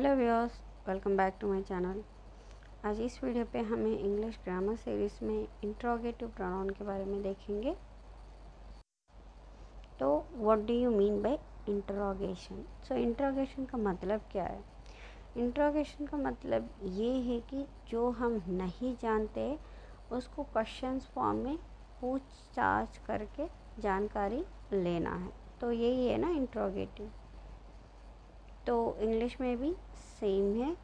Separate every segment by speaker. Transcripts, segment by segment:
Speaker 1: Hello viewers, welcome back to my channel. आज इस video पे हमें इंग्लिश ग्रामर सीरीज़ में इंट्रोगेटिव प्रोनाउन के बारे में देखेंगे। तो what do you mean by interrogation? So interrogation का मतलब क्या है? इंट्रोगेशन का मतलब ये है कि जो हम नहीं जानते उसको क्वेश्चंस फॉर्म में पूछताछ करके जानकारी लेना है। तो यही है ना इंट्रोगेटिव। तो इंग्लिश में भी सेम है।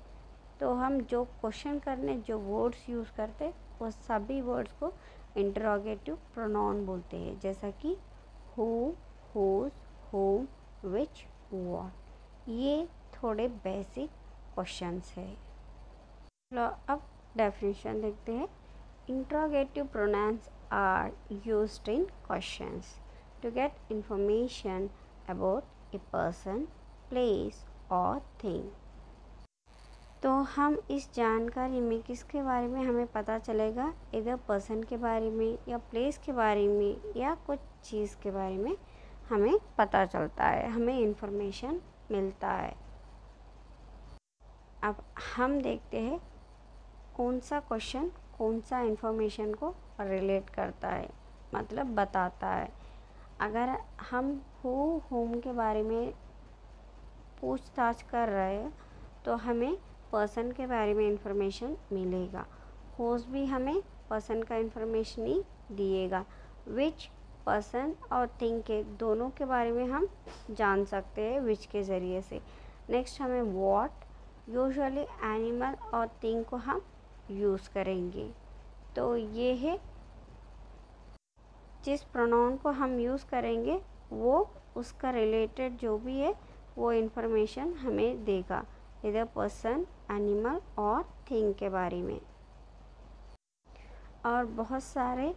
Speaker 1: तो हम जो क्वेश्चन करने जो वर्ड्स यूज़ करते वो सभी वर्ड्स को इंटरोगेटिव प्रोनाउन बोलते हैं, जैसा कि हु, हुज, हुम, विच, व्हाट। ये थोड़े बेसिक क्वेश्चंस है। चलो अब डेफिनेशन देखते हैं। Interrogative pronouns are used in questions to get information about a person, place और थिंग। तो हम इस जानकारी में किसके बारे में हमें पता चलेगा? इधर पर्सन के बारे में या प्लेस के बारे में या कुछ चीज़ के बारे में हमें पता चलता है, हमें इन्फॉर्मेशन मिलता है। अब हम देखते हैं कौन सा क्वेश्चन कौन सा इन्फॉर्मेशन को रिलेट करता है, मतलब बताता है। अगर हम हु होम के बारे में पूछताछ कर रहे हैं तो हमें पर्सन के बारे में इंफॉर्मेशन मिलेगा। होस्ट भी हमें पर्सन का इंफॉर्मेशन ही दिएगा। विच पर्सन और थिंग के दोनों के बारे में हम जान सकते हैं विच के ज़रिए से। नेक्स्ट हमें व्हाट, यूजुअली एनिमल और थिंग को हम यूज़ करेंगे। तो ये है जिस प्रोनाउन को हम यूज़ करेंगे वो उसका रिलेटेड जो भी है वो इन्फॉर्मेशन हमें देगा, इधर पर्सन, एनिमल और थिंग के बारे में। और बहुत सारे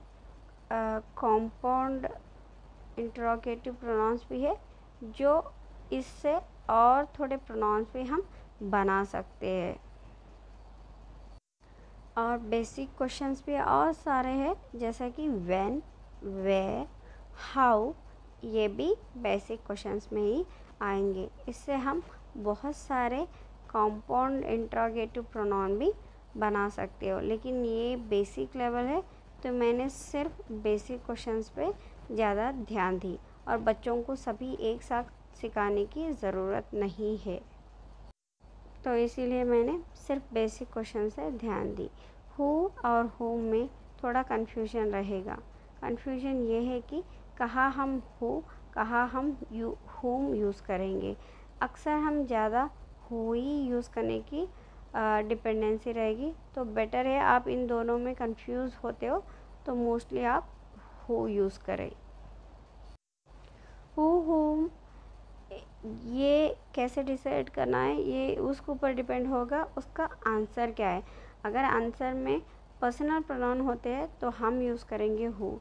Speaker 1: कॉम्पाउंड इंटरोगेटिव प्रोनाउंस भी है जो इससे और थोड़े प्रोनाउंस भी हम बना सकते हैं। और बेसिक क्वेश्चंस भी और सारे हैं, जैसा कि व्हेन, वेयर, हाउ। ये भी बेसिक क्वेश्चंस में ही आएंगे। इससे हम बहुत सारे कंपाउंड इंटरोगेटिव प्रोनाउन भी बना सकते हो, लेकिन ये बेसिक लेवल है तो मैंने सिर्फ बेसिक क्वेश्चंस पे ज़्यादा ध्यान दी और बच्चों को सभी एक साथ सिखाने की ज़रूरत नहीं है, तो इसीलिए मैंने सिर्फ बेसिक क्वेश्चन से ध्यान दी। हु और होम में थोड़ा कन्फ्यूजन रहेगा। कन्फ्यूजन ये है कि कहाँ हम हु, कहाँ हम होम यूज़ करेंगे। अक्सर हम ज़्यादा हु ही यूज़ करने की डिपेंडेंसी रहेगी। तो बेटर है आप इन दोनों में कंफ्यूज होते हो तो मोस्टली आप हु यूज़ करें। हु, होम, ये कैसे डिसाइड करना है ये उसके ऊपर डिपेंड होगा उसका आंसर क्या है। अगर आंसर में पर्सनल प्रोनाउन होते हैं तो हम यूज़ करेंगे हु।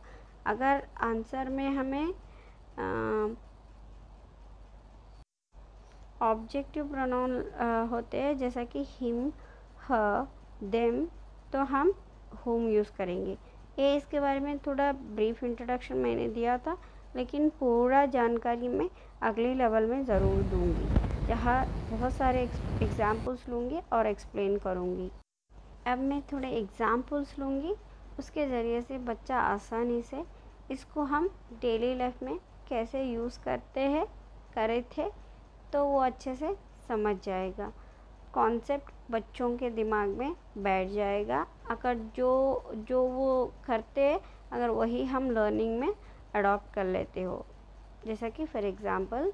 Speaker 1: अगर आंसर में हमें ऑब्जेक्टिव प्रोनाउन होते हैं जैसा कि हिम, हर, देम, तो हम हुम यूज़ करेंगे। ये इसके बारे में थोड़ा ब्रीफ इंट्रोडक्शन मैंने दिया था, लेकिन पूरा जानकारी मैं अगले लेवल में ज़रूर दूंगी, जहाँ बहुत सारे एग्जाम्पल्स लूँगी और एक्सप्लेन करूँगी। अब मैं थोड़े एग्जाम्पल्स लूँगी, उसके ज़रिए से बच्चा आसानी से इसको हम डेली लाइफ में कैसे यूज़ करते हैं करे थे तो वो अच्छे से समझ जाएगा। कॉन्सेप्ट बच्चों के दिमाग में बैठ जाएगा। अगर जो वो करते हैं अगर वही हम लर्निंग में अडॉप्ट कर लेते हो। जैसा कि फॉर एग्ज़ाम्पल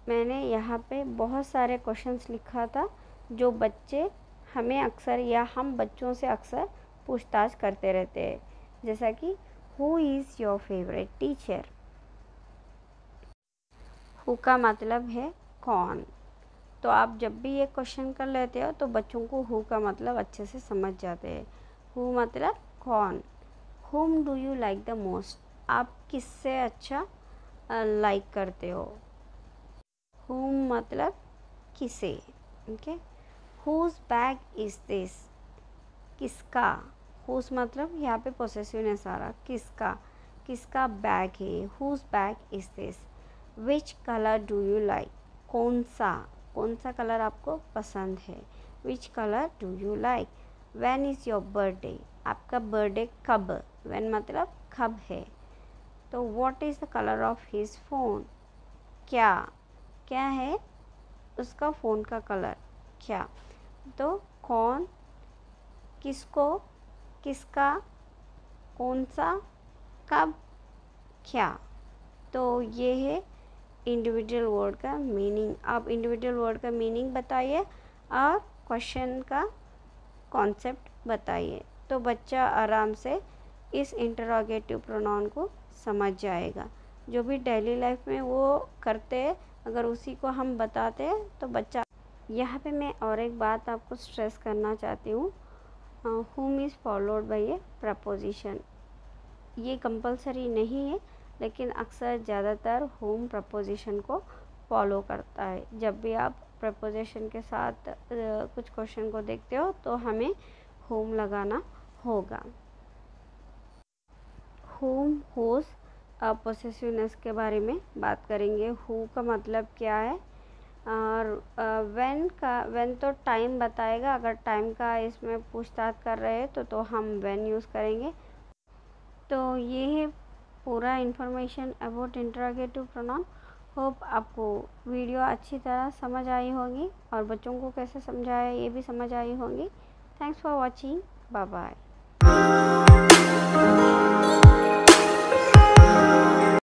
Speaker 1: मैंने यहाँ पे बहुत सारे क्वेश्चंस लिखा था जो बच्चे हमें अक्सर या हम बच्चों से अक्सर पूछताछ करते रहते हैं, जैसा कि who is your favourite teacher. Who का मतलब है कौन। तो आप जब भी ये क्वेश्चन कर लेते हो तो बच्चों को हु का मतलब अच्छे से समझ जाते हैं। हु मतलब कौन। Whom do you like the most, आप किससे अच्छा लाइक करते हो। हुम मतलब किसे। Okay. Whose bag is this, किसका। हुज मतलब यहाँ पे पोसेसिवनेस आ रहा, किसका, किसका बैग है। Whose bag is this. Which colour do you like, कौन सा, कौन सा कलर आपको पसंद है। Which colour do you like. When is your birthday, आपका बर्थडे कब। व्हेन मतलब कब है। तो what is the colour of his phone, क्या क्या है उसका फ़ोन का कलर, क्या। तो कौन, किसको, किसका, कौन सा, कब, क्या। तो ये है इंडिविजुअल वर्ड का मीनिंग। आप इंडिविजुअल वर्ड का मीनिंग बताइए और क्वेश्चन का कॉन्सेप्ट बताइए, तो बच्चा आराम से इस इंटरोगेटिव प्रोनाउन को समझ जाएगा। जो भी डेली लाइफ में वो करते हैं, अगर उसी को हम बताते हैं तो बच्चा। यहाँ पे मैं और एक बात आपको स्ट्रेस करना चाहती हूँ, whom is followed by A preposition. ये कंपलसरी नहीं है, लेकिन अक्सर ज़्यादातर whom प्रपोजिशन को फॉलो करता है। जब भी आप प्रपोजिशन के साथ कुछ क्वेश्चन को देखते हो तो हमें whom लगाना होगा। whom, whose, पोसेसिवनेस के बारे में बात करेंगे। who का मतलब क्या है, और व्हेन तो टाइम बताएगा। अगर टाइम का इसमें पूछताछ कर रहे हैं तो हम व्हेन यूज़ करेंगे। तो ये है पूरा information about interrogative pronoun. Hope आपको वीडियो अच्छी तरह समझ आई होगी और बच्चों को कैसे समझाया ये भी समझ आई होगी। Thanks for watching, bye bye.